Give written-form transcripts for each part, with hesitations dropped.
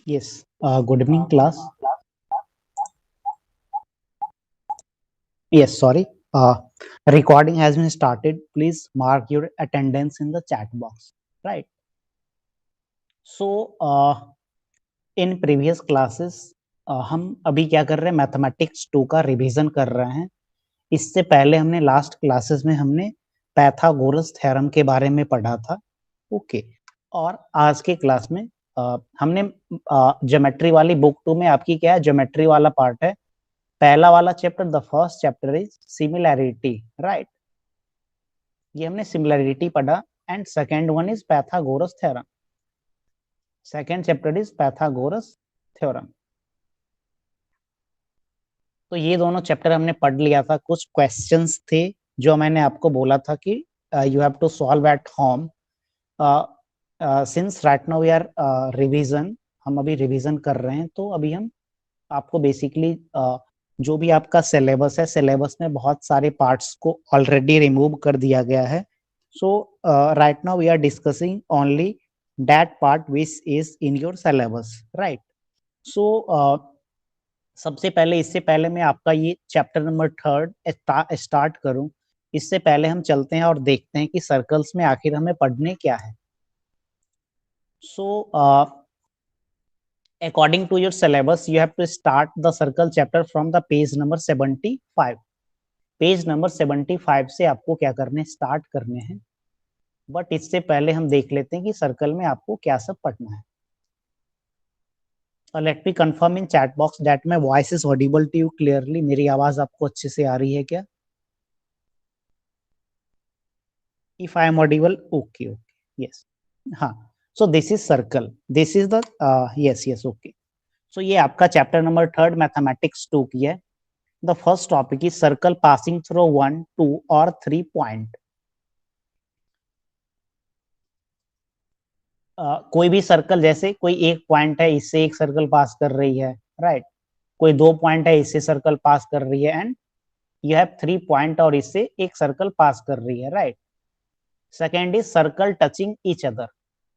Yes. Good evening, class. Yes, sorry. Recording has been started. Please mark your attendance in the chat box. Right. So, in previous classes, हम अभी क्या कर रहे हैं? Mathematics 2 का revision कर रहे हैं. इससे पहले हमने लास्ट क्लासेस में हमने पैथागोरस थ्योरम के बारे में पढ़ा था. ओके. और आज के क्लास में हमने ज्योमेट्री वाली बुक 2 में आपकी क्या है? ज्योमेट्री वाला पार्ट है. पहला वाला chapter, the first chapter is similarity, right. ये हमने सिमिलैरिटी पढ़ा. And second one is Pythagoras theorem. Second chapter is Pythagoras theorem. तो ये दोनों चैप्टर हमने पढ़ लिया था. कुछ क्वेश्चंस थे जो मैंने आपको बोला था कि you have to solve at home. Since right now we are revision, हम अभी रिवीजन कर रहे हैं. तो अभी हम आपको बेसिकली जो भी आपका सिलेबस है, सिलेबस में बहुत सारे पार्ट्स को ऑलरेडी रिमूव कर दिया गया है. So right now we are discussing only that part which is in your syllabus, right. So सबसे पहले, इससे पहले मैं आपका ये चैप्टर नंबर 3 स्टार्ट करूं, इससे पहले हम चलते हैं और देखते हैं कि सर्कल्स में आखिर हमें पढ़ने क्या है. सो according to your syllabus, you have to start the circle chapter from the page number 75. Page number 75 से आपको क्या करने, स्टार्ट करने हैं. बट इससे पहले हम देख लेते हैं कि सर्कल में आपको क्या सब पढ़ना है. Let me confirm in chat box that my voice is audible to you clearly. मेरी आवाज आपको अच्छे से आ रही है क्या? If I am audible, okay okay, yes. हाँ. So this is circle, this is the yes yes, okay. So ये आपका चैप्टर नंबर 3 मैथमेटिक्स 2 की है. The first topic is circle passing through 1, 2 or 3 point. कोई भी सर्कल, जैसे कोई एक पॉइंट है, इससे एक सर्कल पास कर रही है, राइट. कोई 2 पॉइंट है, इससे सर्कल पास कर रही है. एंड यू हैव 3 पॉइंट और इससे एक सर्कल पास कर रही है, right. Second is circle touching each other.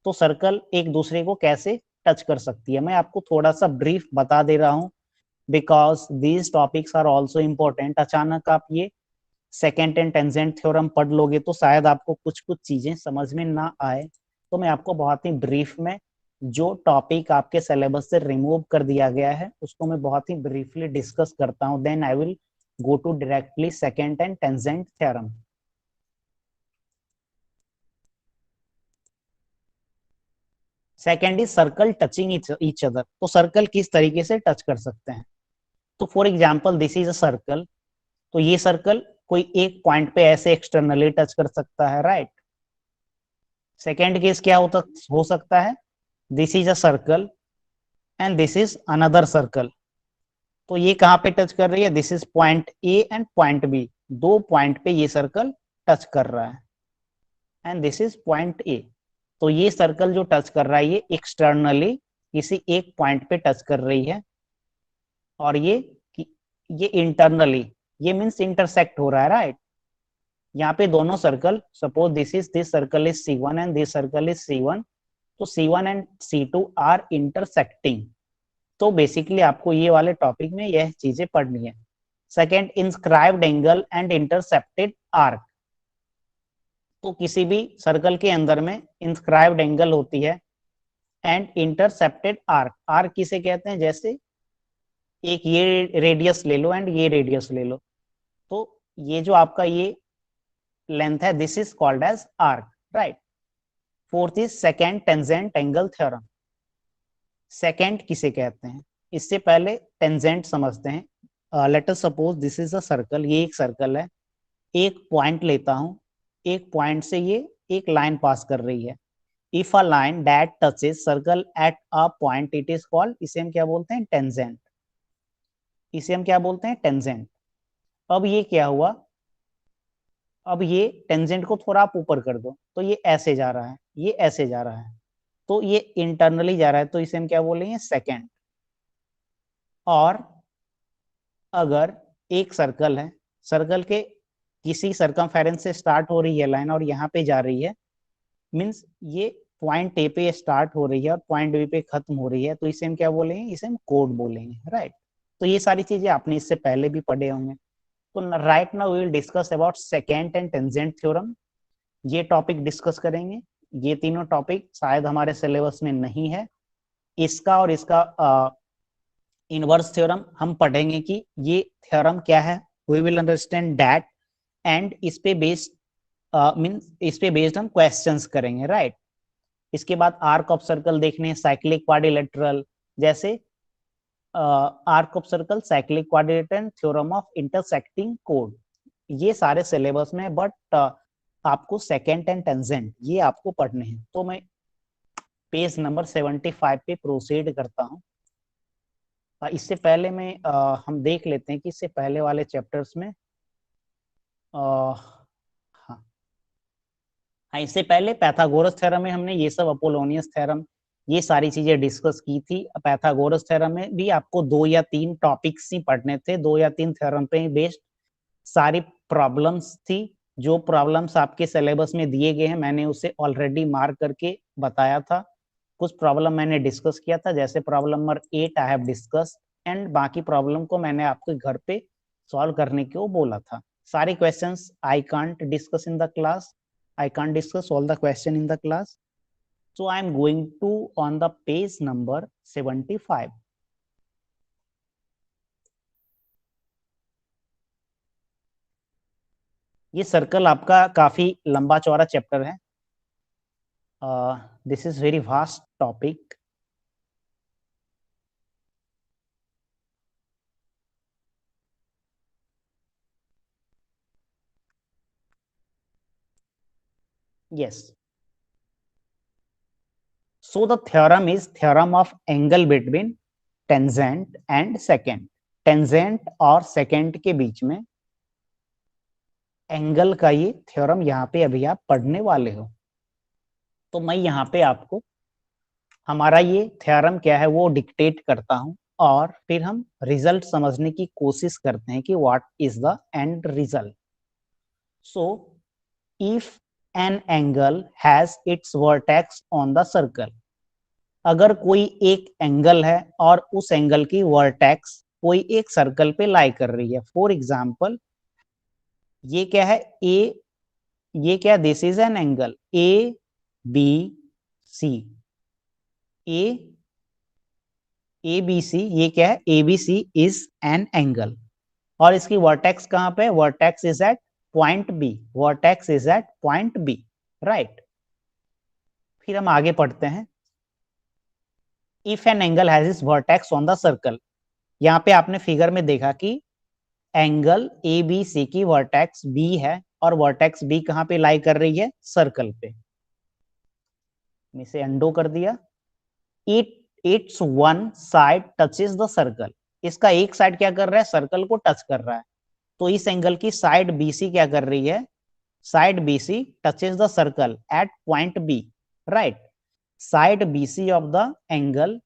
तो सर्कल एक दूसरे को कैसे टच कर सकती है, मैं आपको थोड़ा सा ब्रीफ बता दे रहा हूं, because these topics are also important. अचानक आप ये सेकेंड एंड टेंजेंट थ्योरम पढ़ लोगे तो शायद आपको कुछ कुछ चीजें समझ में ना आए. तो मैं आपको बहुत ही ब्रीफ में जो टॉपिक आपके सिलेबस से रिमूव कर दिया गया है उसको मैं बहुत ही ब्रीफली डिस्कस करता हूं. Then I will go to directly second and tangent theorem. Second is circle touching each other. तो सर्कल किस तरीके से टच कर सकते हैं. तो for example this is a circle. तो ये सर्कल कोई एक पॉइंट पे ऐसे एक्सटर्नली टच कर सकता है, राइट. सेकेंड केस क्या हो सकता है, this is a circle and this is another circle. तो ये कहां पे टच कर रही है, this is point A and point B. 2 point पे ये सर्कल टच कर रहा है and this is point A. तो ये सर्कल जो टच कर रहा है ये एक्सटर्नली किसी एक पॉइंट पे टच कर रही है. और ये इंटरनली, ये मीन्स इंटरसेक्ट हो रहा है, राइट. यहाँ पे दोनों circle, suppose this circle is C1 and this circle is C1. तो C1 and C2 are intersecting. तो बेसिकली आपको ये वाले टॉपिक में यह चीजें पढ़नी है. Second, inscribed angle and intercepted arc. तो किसी भी सर्कल के अंदर में इंस्क्राइब्ड एंगल होती है एंड इंटरसेप्टेड आर्क. आर्क किसे कहते हैं, जैसे एक ये रेडियस ले लो एंड ये रेडियस ले लो. तो ये जो आपका ये लेंथ है, this is called as arc, right. Fourth is secant tangent angle theorem. Secant किसे कहते हैं, इससे पहले टेंजेंट समझते हैं. Let us suppose this is a circle. ये एक सर्कल है, एक पॉइंट लेता हूं, एक पॉइंट से ये एक लाइन पास कर रही है. If a line that touches circle at a point, it is called, इसे हम क्या बोलते हैं, टेंजेंट. इसे हम क्या बोलते हैं, टेंजेंट. अब ये क्या हुआ, अब ये टेंजेंट को थोड़ा आप ऊपर कर दो तो ये ऐसे जा रहा है, ये ऐसे जा रहा है. तो ये इंटरनली जा रहा है, तो इसे हम क्या बोलेंगे, सेकेंड. और अगर एक सर्कल है, सर्कल के किसी सर्कमफेरेंस से स्टार्ट हो रही है लाइन और यहाँ पे जा रही है, मीन्स ये पॉइंट ए पे स्टार्ट हो रही है और पॉइंट बी पे खत्म हो रही है, तो इसे हम क्या बोलेंगे, इसे हम कोड बोलेंगे, राइट। तो ये सारी चीजें आपने इससे पहले भी पढ़े होंगे। तो right now we will discuss about secant and tangent theorem, ये टॉपिक डिस्कस करेंगे। ये तीनों टॉपिक शायद हमारे सिलेबस में नहीं है। इसका और इसका इनवर्स थ्योरम हम पढ़ेंगे कि ये थ्योरम क्या है, we will understand that, and इस पे बेस्ड मींस इस पे बेस्ड हम क्वेश्चंस करेंगे, राइट। इसके बाद आर्क ऑफ सर्कल देखने, साइक्लिक क्वाड्रिलेटरल, जैसे arc of circle, cyclic quadrilateral, theorem of intersecting code, ये सारे सिलेबस में, बट आपको सेकेंड एंड टेंजेंट ये आपको पढ़ने हैं। तो मैं पेज नंबर 75 पे प्रोसीड करता हूँ। इससे पहले में हम देख लेते हैं कि इससे पहले वाले चैप्टर्स में हाँ हाँ, इससे पहले पैथागोरस थ्योरम में हमने ये सब, अपोलोनियस थ्योरम, ये सारी चीजें डिस्कस की थी। पैथागोरस थ्योरम में भी आपको 2 या 3 टॉपिक्स ही पढ़ने थे, 2 या 3 थ्योरम पे बेस्ड सारी प्रॉब्लम्स थी। जो प्रॉब्लम्स आपके सिलेबस में दिए गए हैं मैंने उसे ऑलरेडी मार्क करके बताया था। कुछ प्रॉब्लम मैंने डिस्कस किया था, जैसे problem number 8 I have discuss, and बाकी प्रॉब्लम को मैंने आपको घर पे सॉल्व करने को बोला था। सारे questions I can't discuss in the class, I can't discuss all the question in the class. So I am going to on the page number 75. ये सर्कल आपका काफी लंबा चौड़ा चैप्टर है। This is very vast topic. Yes. So the theorem is theorem of angle between tangent and secant. Tangent और secant के बीच में angle का ये थ्योरम यहाँ पे अभी आप पढ़ने वाले हो। तो मैं यहाँ पे आपको हमारा ये थ्योरम क्या है वो डिक्टेट करता हूँ, और फिर हम रिजल्ट समझने की कोशिश करते हैं कि what is the end result. So if an angle has its vertex on the circle, अगर कोई एक एंगल है और उस एंगल की वर्टेक्स कोई एक सर्कल पे लाई कर रही है। फॉर एग्जाम्पल ये क्या है, ए, ये क्या, this is an angle A B C, A B C, ये क्या है, A B C is an angle, और इसकी वर्टेक्स कहां पे, vertex is at point B, vertex is at point B, right. फिर हम आगे पढ़ते हैं। If an angle has its vertex on the circle, यहाँ पे आपने फिगर में देखा कि एंगल ए बी सी की वर्टेक्स बी है, और वर्टेक्स बी कहां पे लाई कर रही है, सर्कल पे। इसे अंडो कर दिया। It's one side touches the circle, इसका एक साइड क्या कर रहा है, सर्कल को टच कर रहा है। तो इस एंगल की साइड बीसी क्या कर रही है, side BC touches the circle at point B, right. Side BC of the angle,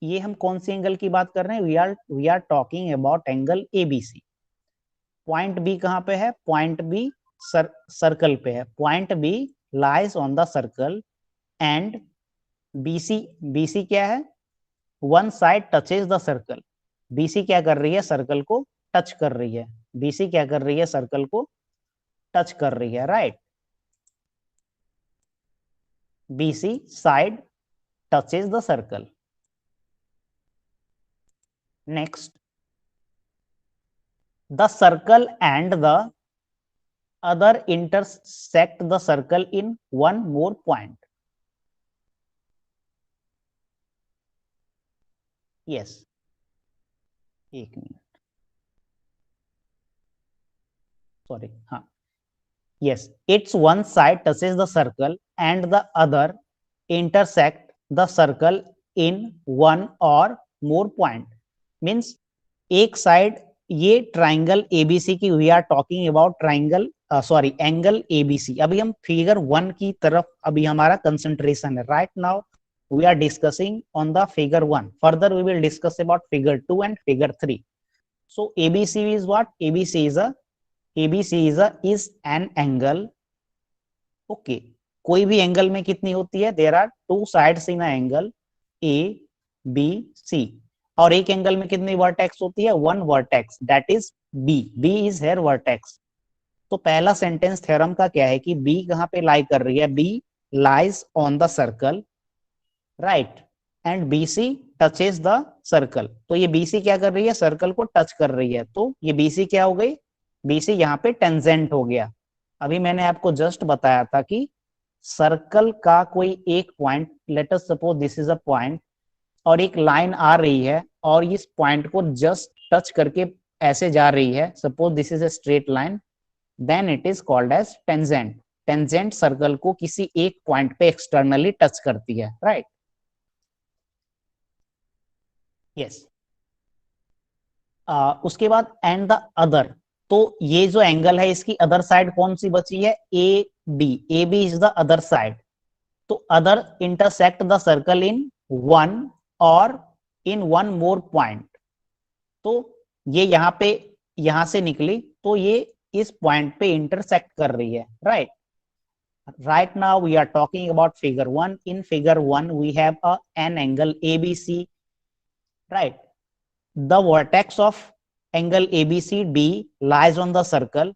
ये हम कौन सी एंगल की बात कर रहे हैं, we are talking about angle ABC. Point B कहां पे है, पॉइंट बी सर्कल पे है, point B lies on the circle, and BC, BC क्या है, one side touches the circle, BC क्या कर रही है, सर्कल को टच कर रही है, बीसी क्या कर रही है, सर्कल को टच कर रही है, right. BC side touches the circle. Next, the circle and the other intersect the circle in one more point. Yes, एक मिनट, सॉरी, हाँ, yes, its one side touches the circle and the other intersect the circle in one or more point, means एक side, ये triangle ABC की, we are talking about triangle, sorry, angle ABC. अभी हम figure 1 की तरफ अभी हमारा concentration है। Right now we are discussing on the figure 1, further we will discuss about figure 2 and figure 3. So abc is what, abc is an angle, okay, कोई भी angle में कितनी होती है, there are two sides in a angle A B C, और एक angle में कितनी वर्टेक्स होती है, one vertex, that is B, B is here vertex. तो पहला सेंटेंस थ्योरम का क्या है कि बी कहां पे लाई कर रही है, B lies on the circle, right, and BC touches the circle. तो ये बीसी क्या कर रही है, सर्कल को टच कर रही है, तो ये बीसी क्या हो गई, बीसी यहाँ पे टेंजेंट हो गया। अभी मैंने आपको जस्ट बताया था कि सर्कल का कोई एक point, late us suppose this is a point, और एक लाइन आ रही है और इस पॉइंट को जस्ट टच करके ऐसे जा रही है, suppose this is a straight line, then it is called as tangent. Tangent circle को किसी एक पॉइंट पे एक्सटर्नली टच करती है, राइट, यस। उसके बाद एंड द अदर, तो ये जो एंगल है इसकी अदर साइड कौन सी बची है, A B, A B is the other side. तो other intersect the circle in one और इन वन मोर पॉइंट। तो ये यहाँ पे, यहां से निकली तो ये इस पॉइंट पे इंटरसेक्ट कर रही है, right. Right now we are talking about figure 1. In figure 1 we have an angle ABC, right. The vertex of angle ABCD lies on the circle.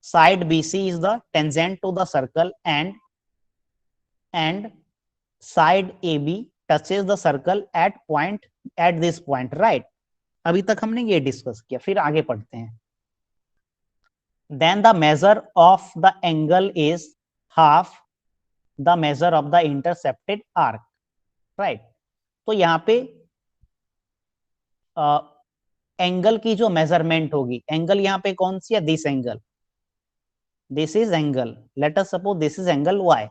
Side BC is the tangent to the circle, and side AB touches the circle at this point, right. अभी तक हमने ये discuss किया, फिर आगे पढ़ते हैं। Then the measure of the angle is half the measure of the intercepted arc, right. तो यहाँ पे एंगल की जो मेजरमेंट होगी, एंगल यहाँ पे कौन सी है, this angle, this is angle, let us suppose this is angle Y,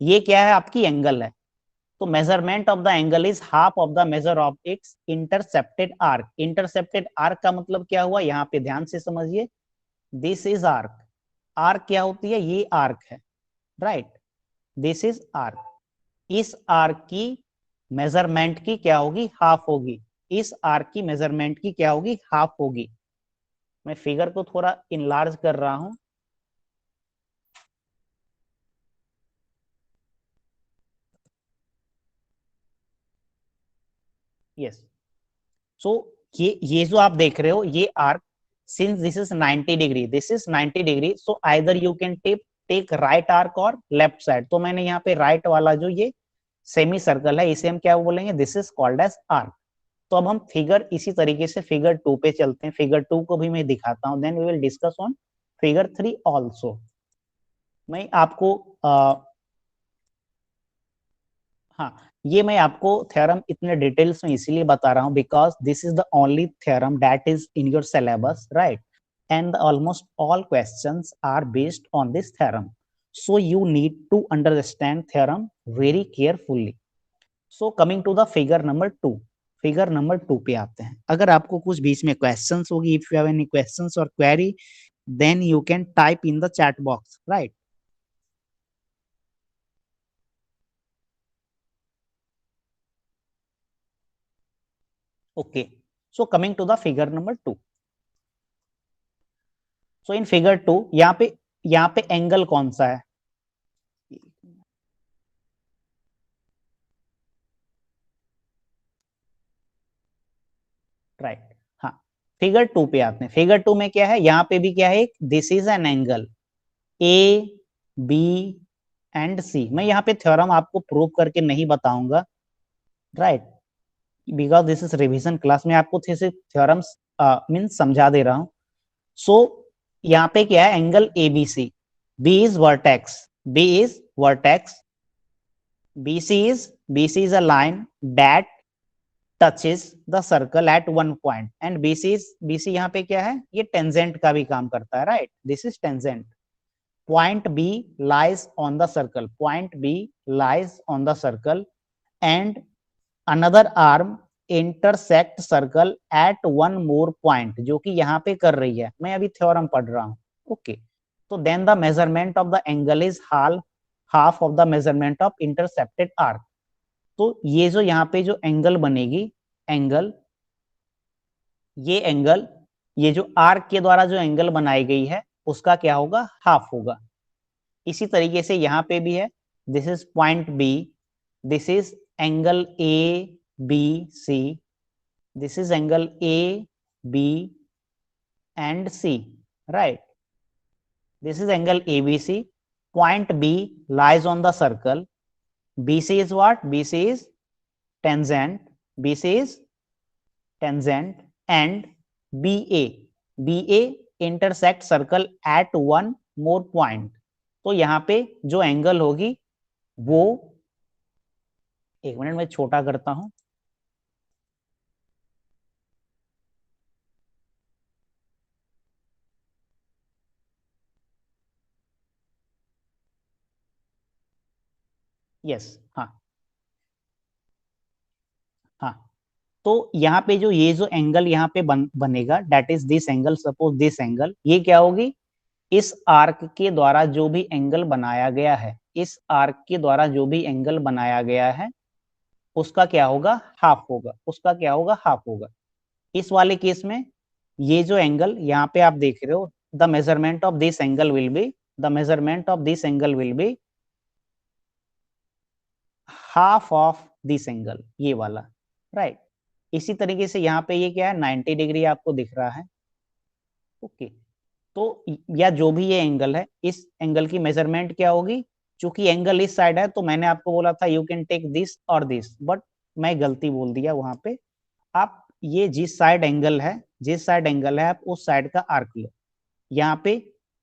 ये क्या है, आपकी एंगल है। तो measurement of the angle is half of the measure of its intercepted arc. Intercepted arc का मतलब क्या हुआ, यहाँ पे ध्यान से समझिए, दिस इज आर्क, आर्क क्या होती है, ये आर्क है, राइट, दिस इज आर्क। इस आर्क की मेजरमेंट की क्या होगी, हाफ होगी, इस आर्क की मेजरमेंट की क्या होगी, हाफ होगी। मैं फिगर को थोड़ा इनलार्ज कर रहा हूं, यस। सो ये जो आप देख रहे हो, ये arc, since this is 90 degree, this is 90 degree, so either you can take right arc और लेफ्ट साइड। तो मैंने यहाँ पे राइट वाला जो ये सेमी सर्कल है, इसे हम क्या बोलेंगे, this is called as arc. तो अब हम फिगर इसी तरीके से फिगर 2 पे चलते हैं, फिगर 2 को भी मैं दिखाता हूं, then we will discuss on figure 3 also. मैं आपको हाँ, ये मैं आपको थ्योरम इतने डिटेल्स में इसीलिए बता रहा हूँ because this is the only theorem that is in your syllabus, right, and almost all questions are based on this theorem, so you need to understand theorem very carefully. So coming to the figure number 2, figure number 2 पे आते हैं। अगर आपको कुछ बीच में questions होगी, if you have any questions और query, then you can type in the chat box, right. Okay, so coming to the figure number 2. So in figure 2, यहाँ पे एंगल कौन सा है, राइट, हाँ, फिगर 2 पे आते हैं। फिगर 2 में क्या है, यहाँ पे भी क्या है, this is an angle A B and C. मैं यहाँ पे थ्योरम आपको प्रूव करके नहीं बताऊंगा, right, because this is revision class में, आपको थ्योरम्स मीन्स समझा दे रहा हूं। सो यहाँ पे क्या है, angle ABC, B is vertex, B is vertex, BC is a line that touches the circle at one point, and BC यहाँ पे क्या है, ये टेंजेंट का भी काम करता है, right, this is tangent. Point B lies on the circle, point B lies on the circle, and another arm intersect circle at one more point, जो कि यहाँ पे कर रही है, मैं अभी थ्योरम पढ़ रहा हूँ, ओके। तो then the measurement of the angle is half of the measurement of intercepted arc। तो ये जो यहाँ पे जो एंगल बनेगी, एंगल, ये एंगल, ये जो आर्क के द्वारा जो एंगल बनाई गई है उसका क्या होगा, हाफ होगा। इसी तरीके से यहाँ पे भी है, this is point B, this is angle A B C, this is angle A B and C, right. This is angle ABC. Point B lies on the circle. BC is what? BC is tangent. BC is tangent and BA. BA intersect circle at one more point. तो यहाँ पे जो angle होगी वो, एक minute में छोटा करता हूं, यस, हाँ हाँ। तो यहाँ पे जो ये जो एंगल यहाँ पे बनेगा, that is this angle, suppose this angle, ये क्या होगी, इस आर्क के द्वारा जो भी एंगल बनाया गया है, इस आर्क के द्वारा जो भी एंगल बनाया गया है उसका क्या होगा, हाफ होगा, उसका क्या होगा, हाफ होगा। इस वाले केस में ये जो एंगल यहाँ पे आप देख रहे हो, the measurement of this angle will B, the measurement of this angle will be half of this angle, ये वाला, राइट। इसी तरीके से यहाँ पे ये क्या है, 90 डिग्री आपको दिख रहा है, ओके। तो या जो भी ये एंगल है, इस एंगल की मेजरमेंट क्या होगी, चूंकि एंगल इस साइड है तो मैंने आपको बोला था यू कैन टेक दिस और दिस, बट मैं गलती बोल दिया वहां पे। आप ये जिस साइड एंगल है, जिस साइड एंगल है आप उस साइड का आर्क लो। यहाँ पे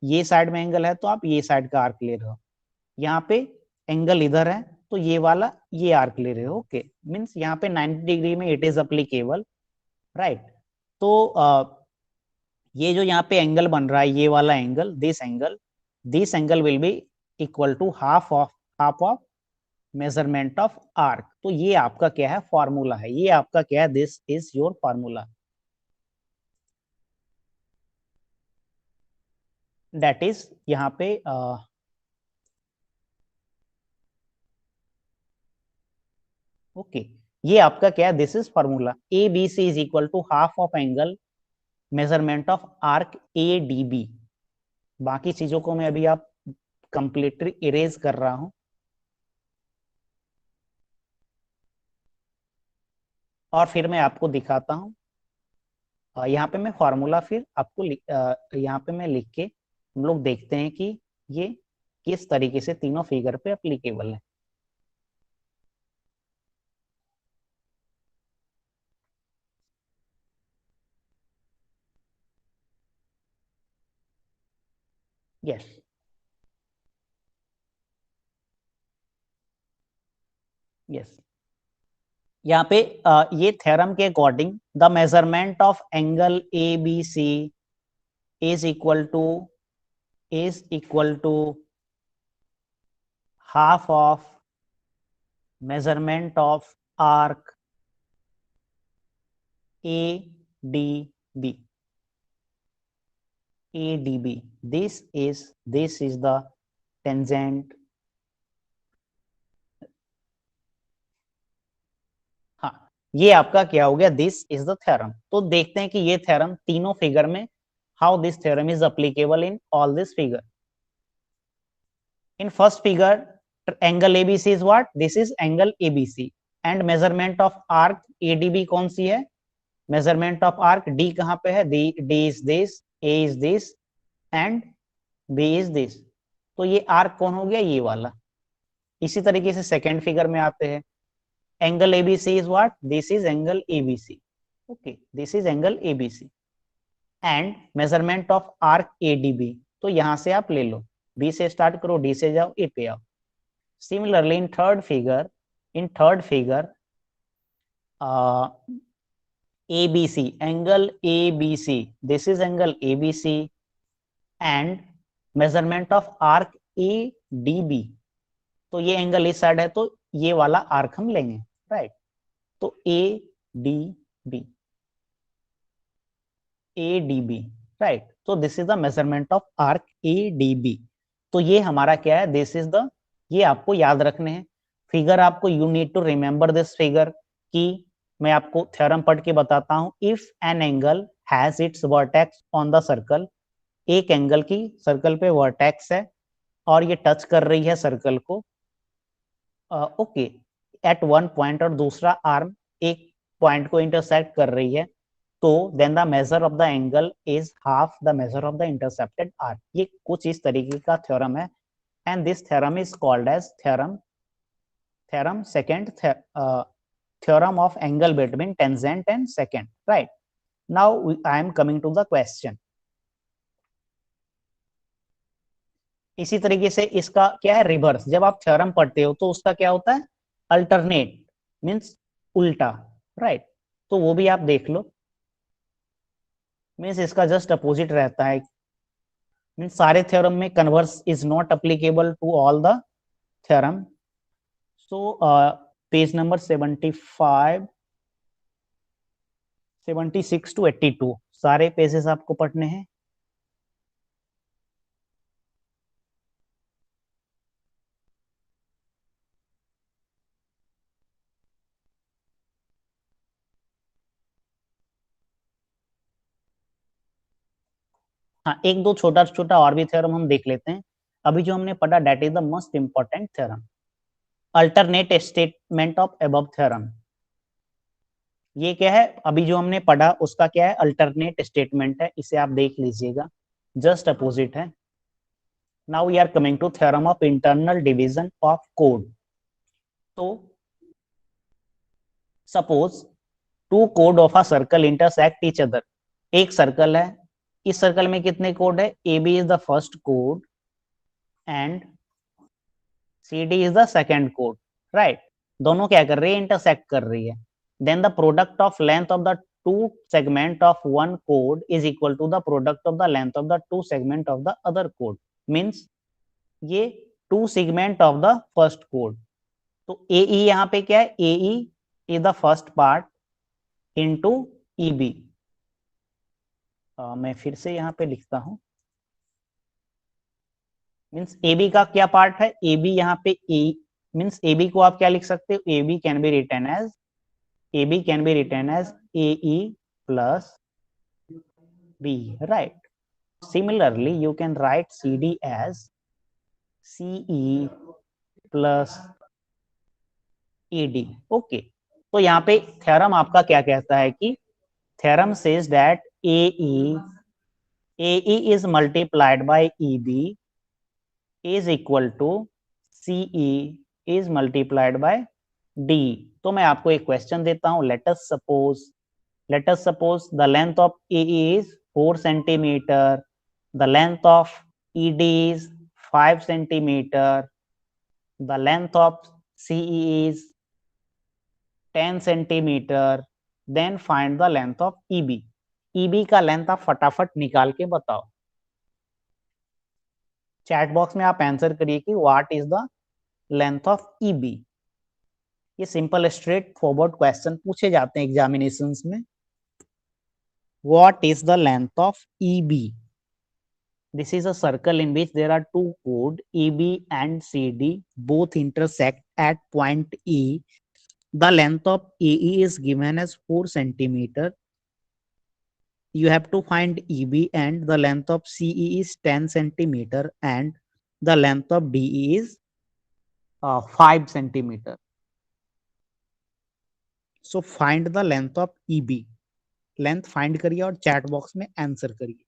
ये साइड में एंगल है तो आप ये साइड का आर्क ले रहे हो, यहाँ पे एंगल इधर है तो ये वाला ये आर्क ले रहे हो, ओके। मीन्स यहाँ पे 90 डिग्री में इट इज अप्लीकेबल, राइट। तो ये जो यहाँ पे एंगल बन रहा है, ये वाला angle, this angle will be equal to half of measurement of arc. तो ये आपका क्या है, फॉर्मूला है, ये आपका क्या है, this is your formula, that is यहाँ पे ओके। ये आपका क्या है, this is formula, A B C is equal to half of angle measurement of arc A D B. बाकी चीजों को मैं अभी आप कंप्लीटली इरेज कर रहा हूं, और फिर मैं आपको दिखाता हूं। यहाँ पे मैं फॉर्मूला फिर आपको यहाँ पे मैं लिख के हम लोग देखते हैं कि ये किस तरीके से तीनों फिगर पे अप्लीकेबल है। Yes, yes. यहाँ पे ये थ्योरम के according the measurement of angle A B C is equal to half of measurement of arc A D B, ADB. This is the tangent. हाँ, ये आपका क्या हो गया, दिस इज द थ्योरम। तो देखते हैं कि ये थ्योरम तीनों फिगर में, how this theorem is applicable in all this figure. In first figure angle ABC is what, this is angle ABC, and measurement of arc ADB कौन सी है, मेजरमेंट ऑफ आर्क D कहाँ पे है, D is this, A is this and B is this. तो ये arc कौन हो गया, ये वाला। इसी तरीके से सेकेंड फिगर में आते हैं, angle ABC is what, this is angle ABC, okay, this is angle ABC and measurement of arc ADB। तो यहां से आप ले लो, B से स्टार्ट करो, D से जाओ, A पे आओ। Similarly in third figure ABC, angle ABC, this is angle ABC and measurement of arc ADB। तो ये एंगल इस साइड है तो ये वाला आर्क हम लेंगे, राइट। तो ADB, राइट। तो this is the measurement of arc ADB। तो ये हमारा क्या है, दिस इज द, ये आपको याद रखने हैं फिगर, आपको you need to remember this figure. कि मैं आपको थ्योरम पढ़ के बताता हूं, if an angle has its vertex on the circle, एक एंगल की सर्कल पे वर्टेक्स है और ये टच कर रही है सर्कल को, ओके, एट वन पॉइंट, और दूसरा आर्म एक पॉइंट को इंटरसेक्ट कर रही है, तो then the measure of the angle is half the measure of the intercepted arc. ये कुछ इस तरीके का थ्योरम है, and this theorem is called as theorem second, theorem of angle between tangent and secant, right? Now I am coming to the question. इसी तरीके से इसका क्या है रिवर्स, जब आप थ्योरम पढ़ते हो तो उसका क्या होता है, अल्टरनेट, मींस उल्टा, राइट? तो वो भी आप देख लो, मींस इसका जस्ट अपोजिट रहता है, मींस सारे थ्योरम में converse is not applicable to all the theorem. So page number 75, 76 to 82 सारे पेजेस आपको पढ़ने हैं। हाँ, एक दो छोटा छोटा और भी थ्योरम हम देख लेते हैं। अभी जो हमने पढ़ा that is the most important theorem, alternate statement of above theorem. ये क्या है, अभी जो हमने पढ़ा उसका क्या है, अल्टरनेट स्टेटमेंट है, इसे आप देख लीजिएगा, जस्ट अपोजिट है। Now we are coming to theorem of internal division of कोड। तो suppose to code of a circle intersect each other. एक सर्कल है, इस सर्कल में कितने कोड है, A B is the first code and C D is the second code, right? दोनों क्या कर रही है, इंटरसेक्ट कर रही है। Then the product of length of the two segment of one code is equal to the product of the length of the two segment of the other code. Means ये to segment of the first code. तो ए ई यहाँ पे क्या है, ए E is the first part into E B. मैं फिर से यहाँ पे लिखता हूँ, मीन्स ए बी का क्या पार्ट है, ए बी यहाँ पे ए, मीन्स ए बी को आप क्या लिख सकते हो, A B can be written as, A B can be written as A E plus B, right? Similarly, you can write CD as CE plus ED. Okay. तो यहाँ पे थ्योरम आपका क्या कहता है कि theorem says that AE is multiplied by EB is equal to CE is multiplied by D. तो मैं आपको एक क्वेश्चन देता हूं, let us suppose the length of AE is 4 centimeter, the length of ED is 5 centimeter, the length of CE is 10 centimeter, then find the length of EB. EB का length आप फटाफट निकाल के बताओ, चैट बॉक्स में आप answer करिए कि what is the length of EB। ये सिंपल स्ट्रेट फॉरवर्ड क्वेश्चन पूछे जाते हैं एग्जामिनेशंस में। What is the length of EB? This is a circle in which there are two chord EB and CD, both intersect at point E. The length of AE is given as 4 centimeter. You have to find EB, and the length of CE is 10 centimeter and the length of DE is 5 centimeter. So find the length of EB. Length find करिए और chat box में answer करिए।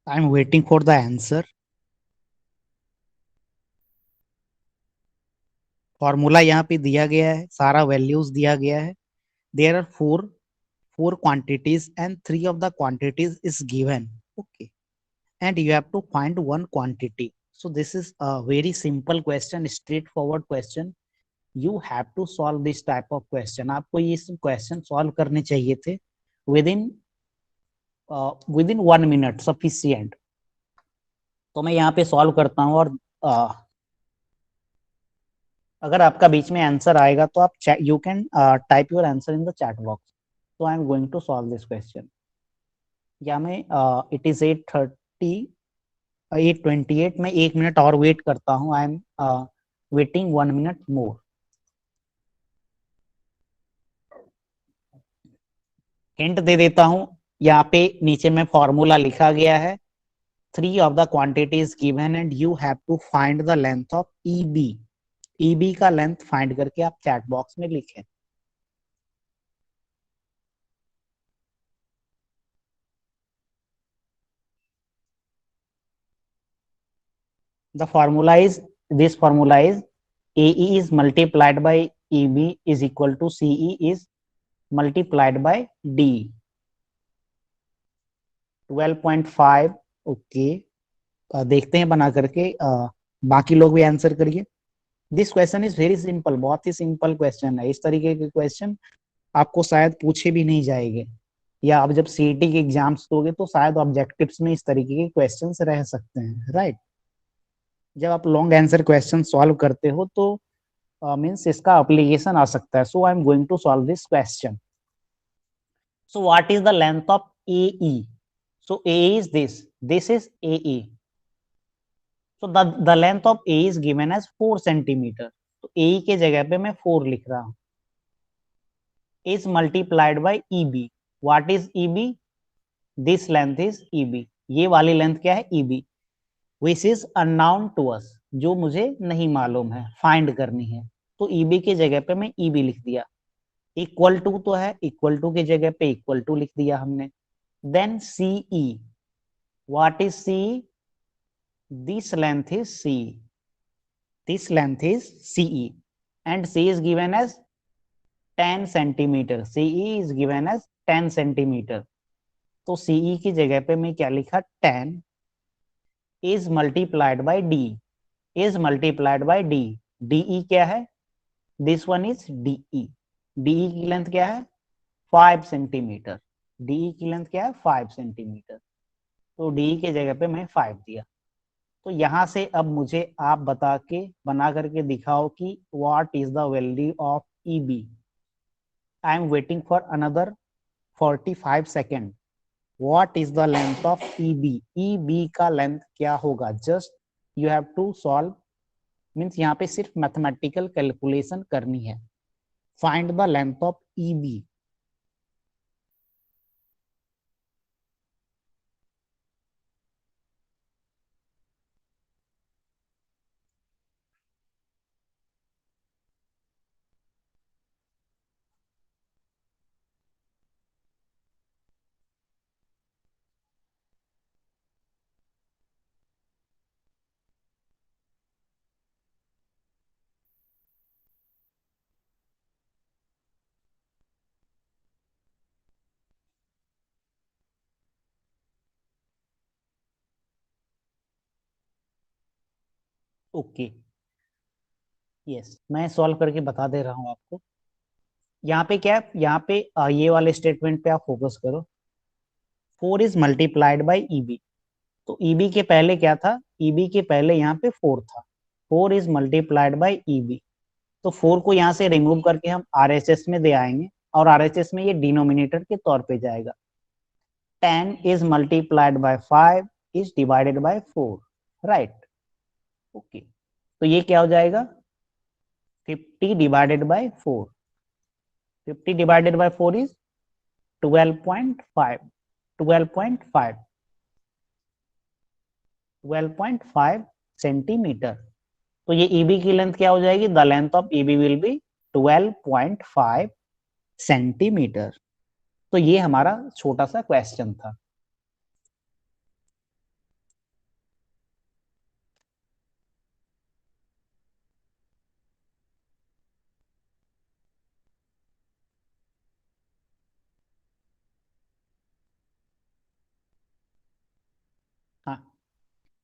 आई am waiting for the answer. Formula यहाँ पे दिया गया है, सारा वैल्यूज दिया गया है। There are four quantities and three of the quantities is given. Okay, and you have to find one quantity. So this is a very simple question, straightforward question. You have to solve this type of question. आपको ये question solve करने चाहिए थे within within 1 minute sufficient. तो मैं यहाँ पे solve करता हूँ, और अगर आपका बीच में आंसर आएगा तो आप you can type your answer in the chat box. तो I am going to solve this question. या मैं इट इज 8:30, 8:28 में 1 मिनट और वेट करता हूँ. I am waiting 1 minute more. Hint दे देता हूँ, यहाँ पे नीचे में फॉर्मूला लिखा गया है. Three of the quantity is given and you have to find the length of EB. EB का लेंथ फाइंड करके आप चैट बॉक्स में लिखें. The formula is, this formula is AE is multiplied by EB is equal to CE is multiplied by D. 12.5. Okay, देखते हैं बना करके. बाकी लोग भी आंसर करिए. This question is very simple, बहुत ही सिंपल क्वेश्चन है. इस तरीके के क्वेश्चन आपको शायद पूछे भी नहीं जाएंगे, या आप जब सीईटी के एग्जाम्स दोगे तो शायद ऑब्जेक्टिव्स में इस तरीके के क्वेश्चंस रह सकते हैं, राइट. जब आप लॉन्ग आंसर क्वेश्चन सॉल्व करते हो तो मीन्स इसका एप्लीकेशन आ सकता है. So I am going to solve this question. So what is the length of AE? सो A is this is AE. So the length of A is given as 4 centimeter. तो AE के जगह पे मैं 4 लिख रहा हूँ. is multiplied by EB. What is EB? This length is EB. ये वाली लेंथ क्या है? EB. Which is unknown to us. जो मुझे नहीं मालूम है, फाइंड करनी है. तो EB के जगह पे मैं EB लिख दिया. इक्वल टू तो है, इक्वल टू के जगह पे इक्वल टू लिख दिया हमने. Then CE. What is CE? This length is CE. This length is CE. And C is given as 10 centimeter. CE is given as 10 centimeter. तो CE की जगह पे मैं क्या लिखा? 10 is multiplied by D. Is multiplied by D. DE क्या है? This one is DE. DE की लेंथ क्या है? 5 सेंटीमीटर. DE की लेंथ क्या है? 5 सेंटीमीटर. तो DE के जगह पे मैं 5 दिया. तो यहां से अब मुझे आप बता के बना करके दिखाओ कि what is the value of EB. I am waiting for another 45 second. What is the length of EB? EB का लेंथ क्या होगा? Just you have to solve, means यहाँ पे सिर्फ मैथमेटिकल कैलकुलेशन करनी है. Find the length of EB. Okay, yes, मैं solve करके बता दे रहा हूं आपको. यहाँ पे क्या है? यहाँ पे ये वाले स्टेटमेंट पे आप फोकस करो. 4 इज मल्टीप्लाइड बाई EB. तो EB के पहले क्या था? EB के पहले यहाँ पे 4 था. 4 इज मल्टीप्लाइड बाई EB. तो 4 को यहाँ से रिमूव करके हम RHS में दे आएंगे, और RHS में ये डिनोमिनेटर के तौर पे जाएगा. 10 is multiplied by 5 is divided by 4, right? Okay, तो ये क्या हो जाएगा? 50 divided by 4. 50 divided by 4 is 12.5. 12.5. 12.5 centimetre. तो ये EB की लेंथ क्या हो जाएगी? The length of EB will be 12.5 centimetre. तो ये हमारा छोटा सा क्वेश्चन था.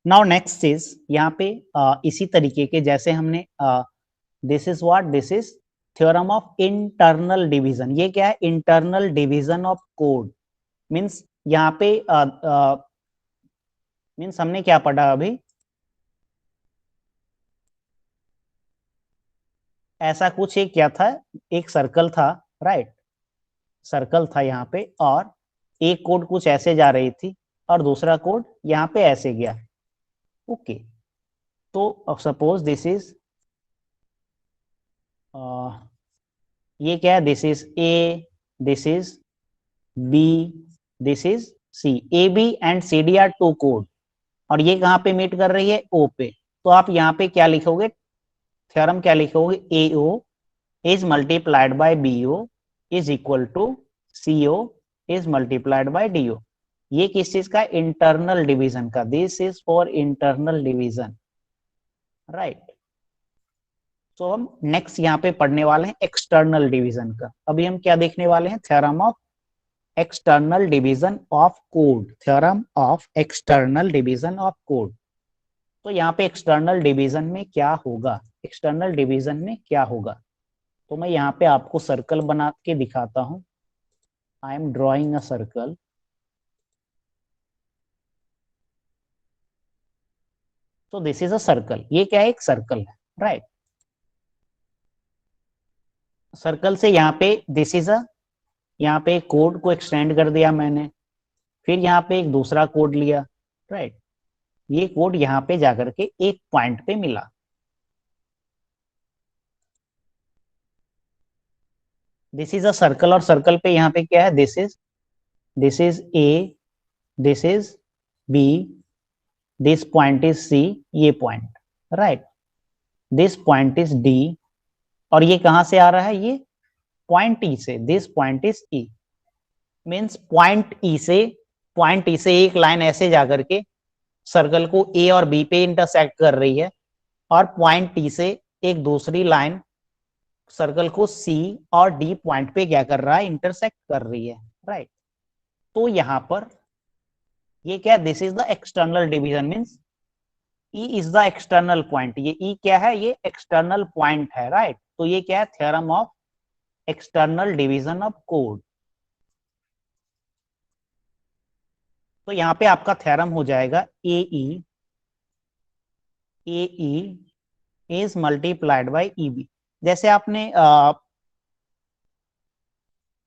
नाउ नेक्स्ट इज यहाँ पे इसी तरीके के जैसे हमने this is what, this is theorem of internal division. ये क्या है? Internal division of code. Means यहाँ पे मीन्स हमने क्या पढ़ा अभी? ऐसा कुछ एक क्या था, एक सर्कल था, राइट? सर्कल था यहाँ पे, और एक कोड कुछ ऐसे जा रही थी और दूसरा कोड यहाँ पे ऐसे गया। ओके, तो सपोज दिस इज ये क्या है? This is A, this is B, this is C. A B and C D are two कोड, और ये कहाँ पे मीट कर रही है? ओ पे। तो आप यहाँ पे क्या लिखोगे? थ्योरम क्या लिखोगे? ए ओ is multiplied by BO is equal to CO is multiplied by DO। ये किस चीज का? इंटरनल डिवीजन का। This is for internal division, right? तो हम नेक्स्ट यहाँ पे पढ़ने वाले हैं एक्सटर्नल डिवीजन का। अभी हम क्या देखने वाले हैं? Theorem of external division of code. Theorem of external division of कोड। तो यहाँ पे एक्सटर्नल डिवीजन में क्या होगा? एक्सटर्नल डिवीजन में क्या होगा? तो मैं यहाँ पे आपको सर्कल बना के दिखाता हूं। I am drawing a circle. तो दिस इज अ सर्कल। ये क्या है? एक सर्कल है, राइट? सर्कल से यहाँ पे दिस इज अ, यहाँ पे कोड को एक्सटेंड कर दिया मैंने, फिर यहाँ पे एक दूसरा कोड लिया, राइट? ये कोड यहाँ पे जाकर के एक पॉइंट पे मिला। दिस इज अ सर्कल, और सर्कल पे यहाँ पे क्या है? This is A, this is B, this point is C, ये point, right? This point is D, और ये कहां से आ रहा है? ये पॉइंट ई से। This point is E. Means point ई से एक लाइन ऐसे जाकर के सर्कल को ए और बी पे इंटरसेक्ट कर रही है, और पॉइंट टी से एक दूसरी लाइन सर्कल को सी और डी पॉइंट पे क्या कर रहा है? इंटरसेक्ट कर रही है, राइट? तो यहां पर ये क्या? This is the external division. Means E is the external point. ये ई क्या है? ये एक्सटर्नल पॉइंट है, राइट? तो ये क्या है? Theorem of external division of कोड। तो यहाँ पे आपका थ्योरम हो जाएगा A E is multiplied by E B. जैसे आपने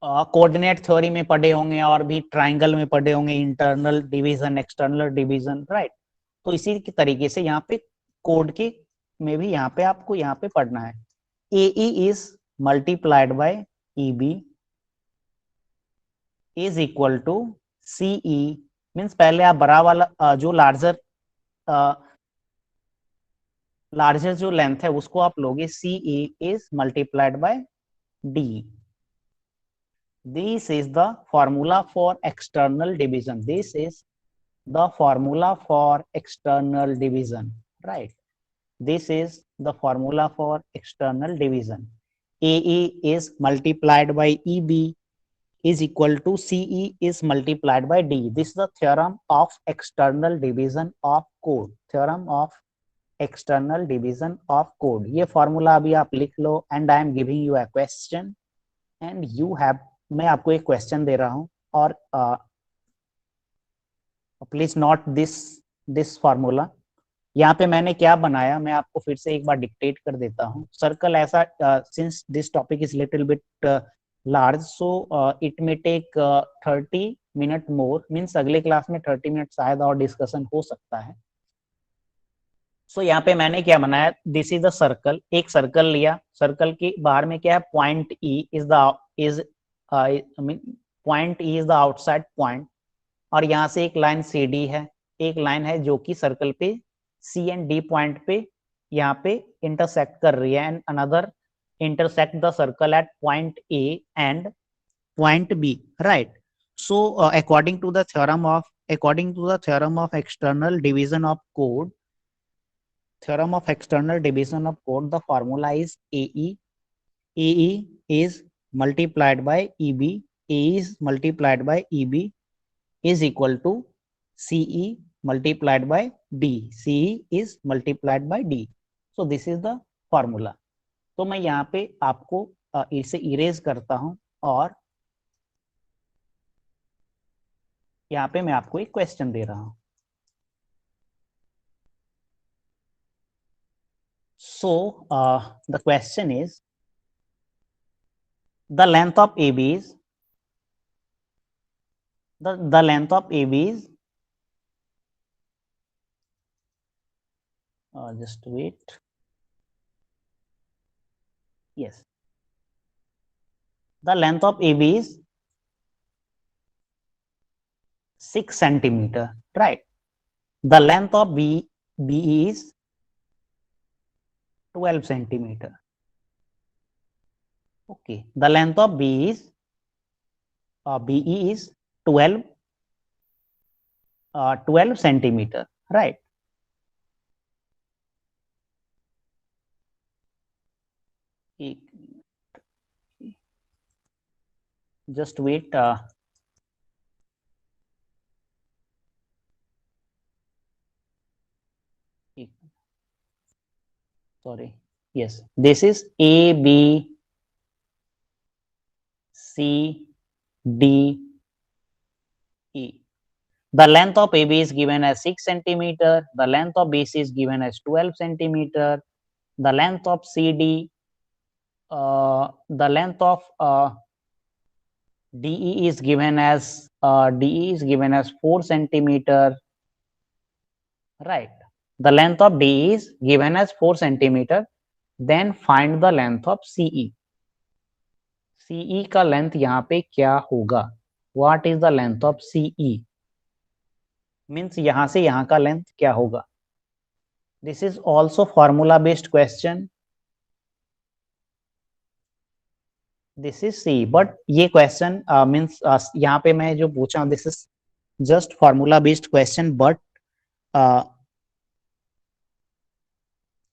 कोऑर्डिनेट थ्योरी में पढ़े होंगे, और भी ट्राइंगल में पढ़े होंगे, internal division, external division, right? तो इसी के तरीके से यहाँ पे कोड के में भी यहाँ पे आपको यहाँ पे पढ़ना है। A is multiplied by E B is equal to C E. Means पहले आप बड़ा वाला जो लार्जर जो लेंथ है उसको आप लोगे, C E is multiplied by D. This is the formula for external division. This is the formula for external division, right? This is the formula for external division. AE is multiplied by EB is equal to CE is multiplied by D. This is the theorem of external division of code. Theorem of external division of code. ये formula अभी आप लिख लो, and I am giving you a question and you have, मैं आपको एक question दे रहा हूं, और प्लीज नोट दिस फार्मूला। यहाँ पे मैंने क्या बनाया, मैं आपको फिर से एक बार डिक्टेट कर देता हूँ। सर्कल ऐसा, since this topic is little bit large, so it may take 30 minute more. Means अगले क्लास में 30 मिनट शायद और डिस्कशन हो सकता है। सो यहाँ पे मैंने क्या बनाया? This is the circle. एक सर्कल लिया, सर्कल के बाहर में क्या है? Point E is point E is the outside point, और यहाँ से एक लाइन सी डी है, एक लाइन है जो कि सर्कल पे सी एंड डी पॉइंट पे यहाँ पे इंटरसेक्ट कर रही है, and another intersect the circle at point A and point B, right? So according to the theorem of external division of कोड, theorem of external division of code, the formula is AE is multiplied by EB, A is multiplied by EB is equal to CE multiplied by D, C is multiplied by D, so this is the formula. तो मैं यहाँ पे आपको इसे erase करता हूं और यहाँ पे मैं आपको एक क्वेश्चन दे रहा हूं। So the question is the length of AB is the length of AB is just wait, yes, the length of AB is 6 centimeter, right? The length of BE is 12 centimeter. Okay, the length of BE is 12 centimeter, right? Just wait. Sorry. Yes, this is A, B, C, D, E. The length of AB is given as 6 centimeter. The length of BC is given as 12 centimeter. The length of CD, the length of DE is given as 4 centimeter. Right. The length of DE is given as 4 centimeter. Then find the length of CE. CE का length यहाँ पे क्या होगा? What is the length of CE? Means यहां से यहां का length क्या होगा? This is also formula based question. This is C, but ये क्वेश्चन मीन्स यहाँ पे मैं जो पूछा हूँ this is just formula based question, but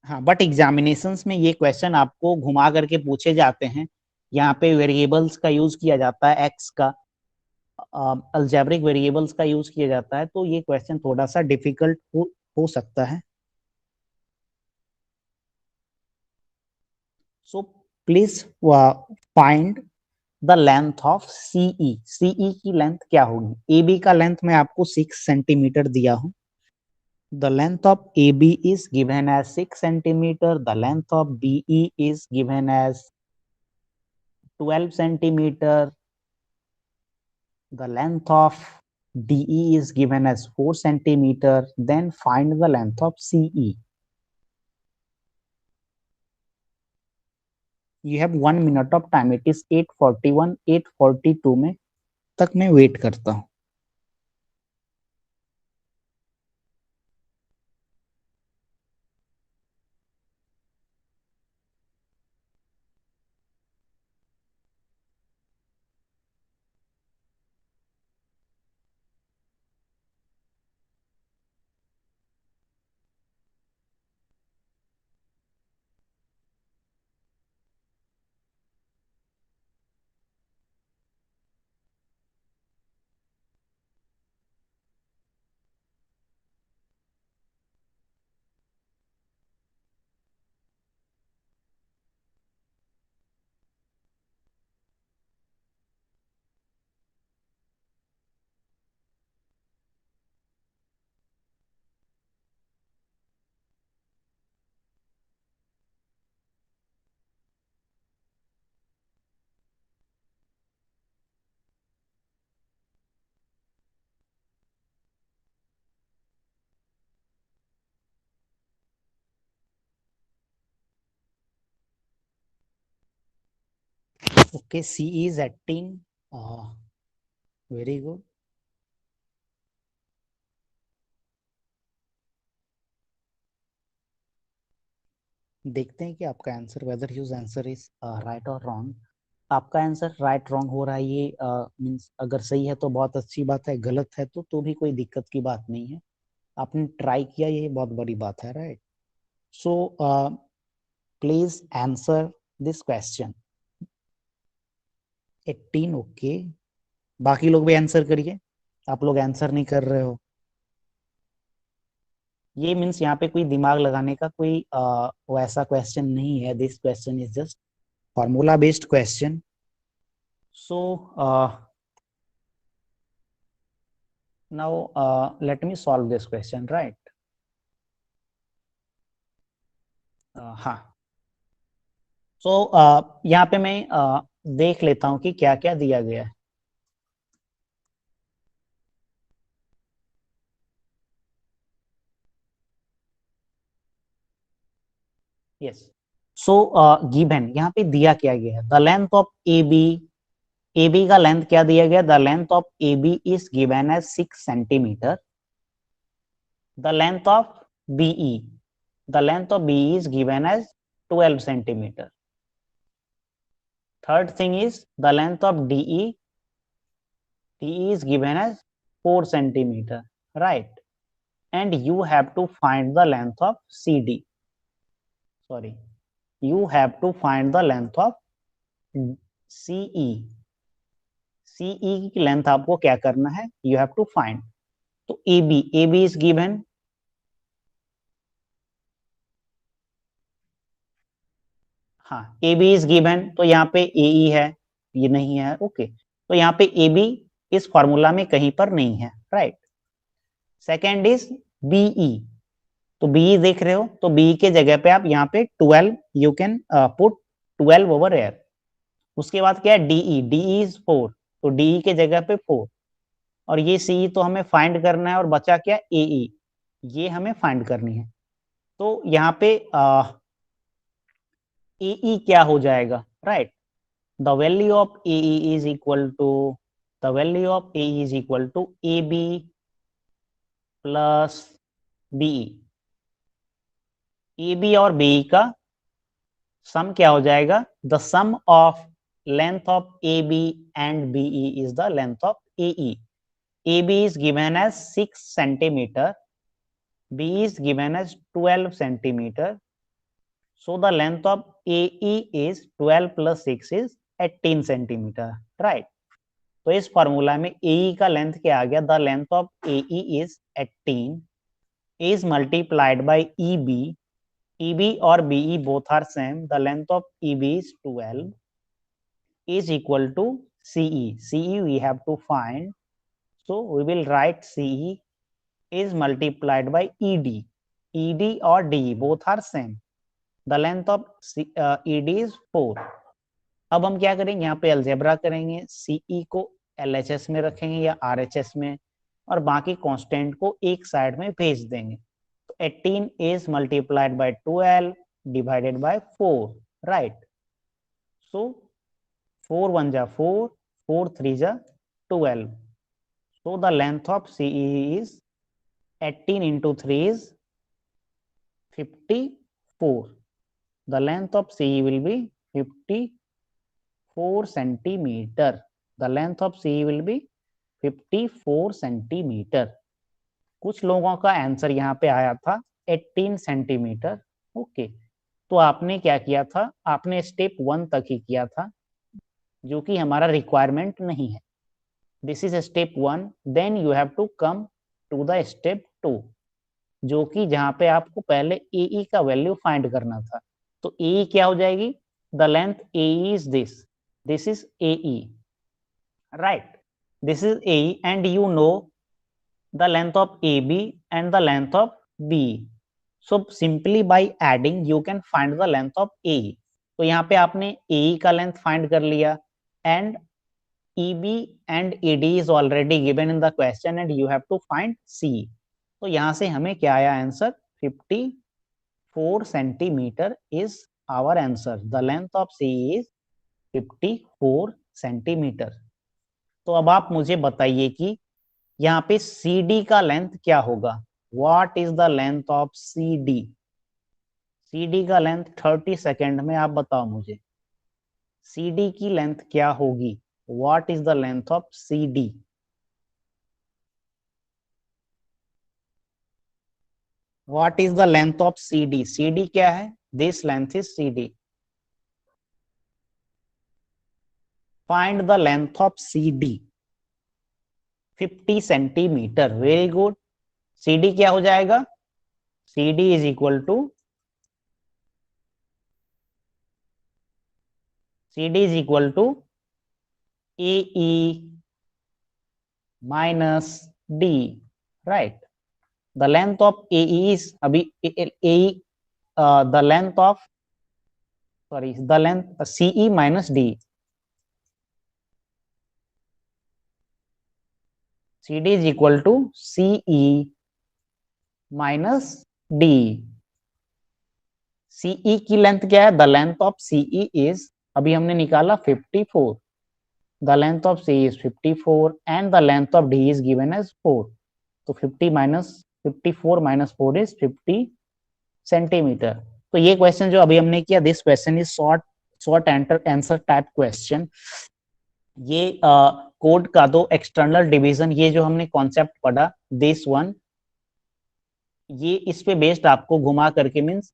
हाँ, बट एग्जामिनेशंस में ये क्वेश्चन आपको घुमा करके पूछे जाते हैं। यहाँ पे वेरिएबल्स का यूज किया जाता है, एक्स का, अलजेब्रिक वेरिएबल्स का यूज किया जाता है, तो ये क्वेश्चन थोड़ा सा डिफिकल्ट हो सकता है। So please find the length of CE. CE की लेंथ क्या होगी? AB का लेंथ मैं आपको 6 सेंटीमीटर दिया हूं। The length of AB is given as 6 centimeter. The length of BE is given as 12 centimeter. The length of DE is given as 4 centimeter. Then find the length of CE. You have 1 minute of time. It is 8:41, 8:42 में तक मैं wait करता हूँ। Okay, C is 18. Very good. देखते हैं कि आपका answer, whether use answer is right और रॉन्ग। आपका आंसर राइट रॉन्ग हो रहा है, ये मीन्स अगर सही है तो बहुत अच्छी बात है, गलत है तो भी कोई दिक्कत की बात नहीं है। आपने ट्राई किया, ये बहुत बड़ी बात है, right? So please answer this question. 18, okay. बाकी लोग भी आंसर करिए, आप लोग आंसर नहीं कर रहे हो। ये मीन्स यहाँ पे कोई दिमाग लगाने का कोई वैसा क्वेश्चन नहीं है. This question is just formula based question. So now let me solve this question, right? हाँ. सो यहाँ पे मैं देख लेता हूँ कि क्या क्या दिया गया है. यस. सो गिवन यहाँ पे दिया क्या गया है, the length of A B. A B का लेंथ क्या दिया गया, the length of A B is given as 6 centimetre. The length of BE, the length of BE is given as 12 centimeter. Third thing is the length of DE is given as 4 centimeter, right? And you have to find the length of CD. Sorry, you have to find the length of CE. CE की length आपको क्या करना है, you have to find. तो AB is given. हाँ, AB is given, तो यहाँ पे AE है, ये नहीं है. ओके, तो यहाँ पे AB इस फॉर्मूला में कहीं पर नहीं है, राइट. Second is BE. तो BE देख रहे हो, तो BE के जगह पे आप यहाँ पे 12 you can put 12 over air. उसके बाद क्या है, DE इज 4, तो DE के जगह पे 4. और ये CE तो हमें फाइंड करना है, और बचा क्या, AE, ये हमें फाइंड करनी है. तो यहाँ पे AE क्या हो जाएगा, right. the value of AE is equal to AB plus BE. AB और BE का सम क्या हो जाएगा, the sum of length of AB and BE is the length of AE. AB is given as 6 centimeter, BE is given as 12 centimeter. So the length of AE is 12 plus 6 is 18 centimeter, right? तो इस formula में AE का length क्या आ गया, the length of AE is 18 is multiplied by EB. EB और BE both are same. The length of EB is 12 is equal to CE. CE we have to find. So we will write CE is multiplied by ED. ED और DE both are same. The length of ED is 4. अब हम क्या करेंगे, यहाँ पे algebra करेंगे. CE को LHS में रखेंगे या RHS में, और बाकी कांस्टेंट को एक साइड में भेज देंगे. तो 18 is multiplied by 12 divided by 4, right? So 4 1 जा 4, 4 3 जा 12. So the length of CE is 18 into 3 is 54. The length of CE will be 54 centimeter. The length of CE will be 54 centimeter. कुछ लोगों का आंसर यहाँ पे आया था 18 सेंटीमीटर. ओके, तो आपने क्या किया था, आपने स्टेप 1 तक ही किया था, जो कि हमारा रिक्वायरमेंट नहीं है. This is step 1. Then you have to come to the step 2, जो कि जहां पे आपको पहले AE का वैल्यू फाइंड करना था. तो AE क्या हो जाएगी, the length AE is this is AE, right? This is AE, and you know the length of AB and the length of BE. So simply by adding you can find the length of AE. तो यहाँ पे आपने AE का length find कर लिया, and EB and AD is already given in the question, and you have to find CE. तो यहाँ से हमें क्या आया answer, 54 centimetre is our answer. The length of CE is 54 centimetre. तो अब आप मुझे बताइए कि यहाँ पे CD का लेंथ क्या होगा. What is the length of CD? CD का लेंथ 30 सेकेंड में आप बताओ मुझे, CD की लेंथ क्या होगी. What is the length of CD? What is the length of CD? CD क्या है, this length is CD. Find the length of CD. 50 centimetre. Very good. CD क्या हो जाएगा, CD is equal to AE minus D, right? The length of AE is AE, the length of CE minus D. CD is equal to CE minus D. CE की length क्या है? The length of CE is, अभी हमने निकाला 54. The length of CE is 54 and the length of D is given as 4. तो 54 minus 4 is 50 centimetre. तो ये question जो अभी हमने किया, this question is short answer type question. ये कोड का दो एक्सटर्नल डिवीजन, ये जो हमने कॉन्सेप्ट पढ़ा, दिस वन, ये इस पे बेस्ड आपको घुमा करके मीन्स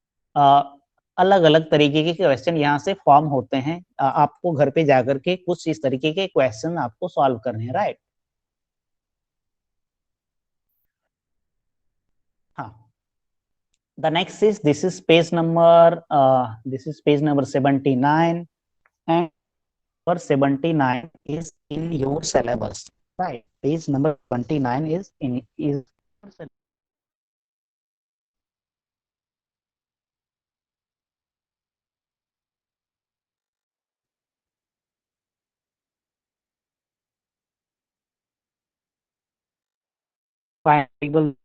अलग अलग तरीके के क्वेश्चन यहाँ से फॉर्म होते हैं. आपको घर पे जाकर के कुछ इस तरीके के क्वेश्चन आपको सॉल्व करने हैं, राइट? हाँ. The next is, this is page number 79, and number 79 is in your syllabus, right? Page number 29 is in your syllabus. Findable.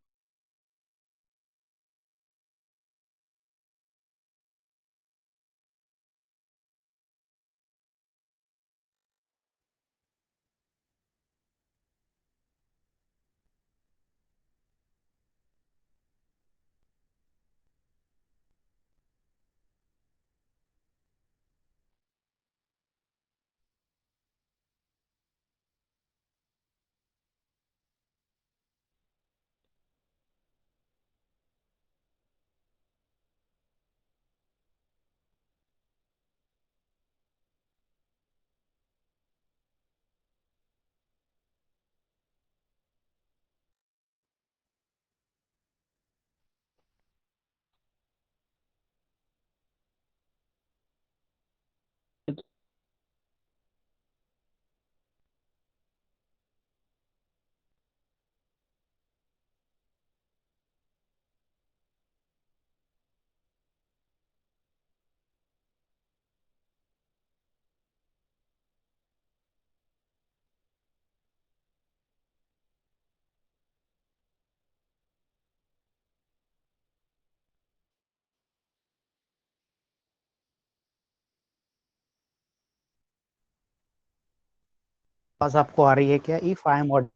पास आपको आ रही है क्या? If I am odd,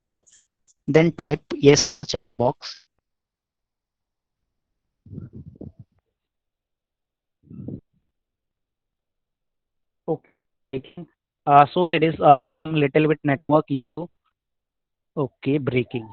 then type yes check box. Okay. So it is a little bit network issue. Okay, breaking.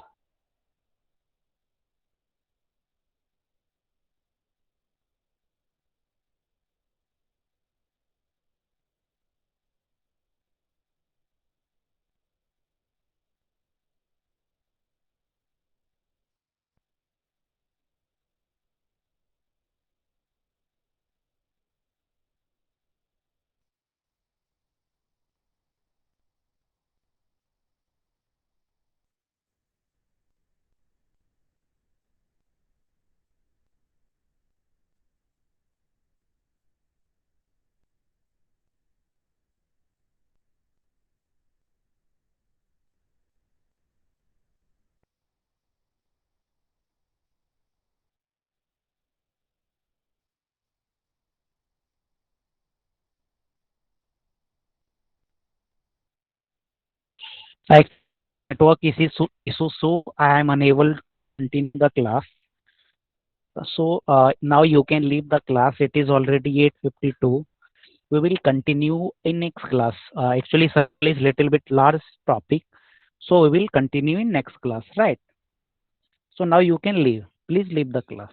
Like network issue, so I am unable to continue the class. So now you can leave the class. It is already 8:52. We will continue in next class. Actually, circle is little bit large topic, so we will continue in next class, right? So now you can leave. Please leave the class.